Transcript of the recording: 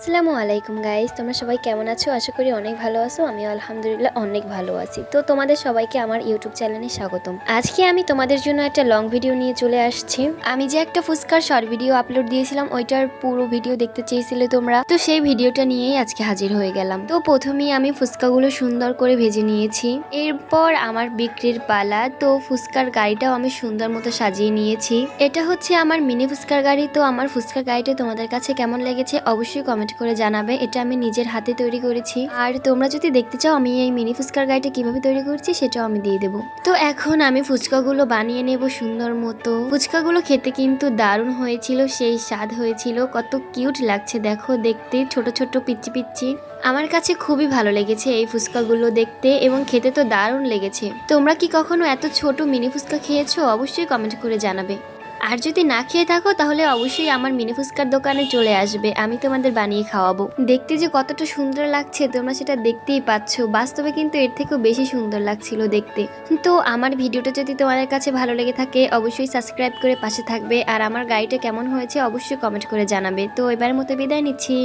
আসসালামু আলাইকুম গাইস, তোমরা সবাই কেমন আছো? আশা করি অনেক ভালো আছো। আমিও আলহামদুলিল্লাহ অনেক ভালো আছি। তো তোমাদের সবাইকে আমার ইউটিউব চ্যানেলে স্বাগতম। আজকে আমি তোমাদের জন্য একটা লং ভিডিও নিয়ে চলে আসছি। আমি যে একটা ফুচকার শর্ট ভিডিও আপলোড দিয়েছিলাম, ওইটার পুরো ভিডিও দেখতে চেয়েছিলে তোমরা, তো সেই ভিডিওটা নিয়েই আজকে হাজির হয়ে গেলাম। তো প্রথমেই আমি ফুচকাগুলো সুন্দর করে ভেজে নিয়েছি। এরপর আমার বিক্রির পালা। তো ফুচকার গাড়িটাও আমি সুন্দর মতো সাজিয়ে নিয়েছি। এটা হচ্ছে আমার মিনি ফুচকার গাড়ি। তো আমার ফুচকার গাড়িটা তোমাদের কাছে কেমন লেগেছে অবশ্যই কমেন্ট করে জানাবে। এটা আমি নিজের হাতে তৈরি করেছি। আর তোমরা যদি দেখতে চাও আমি এই মিনি ফুচকার গাড়িটা কিভাবে তৈরি করছি সেটাও আমি দিয়ে দেবো। তো এখন আমি ফুচকাগুলো বানিয়ে নেব সুন্দর মতো। ফুচকাগুলো খেতে কিন্তু দারুণ হয়েছিল, সেই স্বাদ হয়েছিল। কত কিউট লাগছে দেখো দেখতে, ছোট ছোট পিচ্চি পিচ্চি। আমার কাছে খুবই ভালো লেগেছে এই ফুচকাগুলো দেখতে, এবং খেতে তো দারুণ লেগেছে। তোমরা কি কখনো এত ছোট মিনি ফুচকা খেয়েছো অবশ্যই কমেন্ট করে জানাবে। আর যদি না খেয়ে থাকো তাহলে অবশ্যই আমার মিনি ফুচকার দোকানে চলে আসবে, আমি তোমাদের বানিয়ে খাওয়াবো। দেখতে যে কতটা সুন্দর লাগছে তোমরা সেটা দেখতেই পাচ্ছ, বাস্তবে কিন্তু এর থেকেও বেশি সুন্দর লাগছিল দেখতে। তো আমার ভিডিওটা যদি তোমাদের কাছে ভালো লেগে থাকে অবশ্যই সাবস্ক্রাইব করে পাশে থাকবে, আর আমার গাড়িটা কেমন হয়েছে অবশ্যই কমেন্ট করে জানাবে। তো এবার মতো বিদায় নিচ্ছি।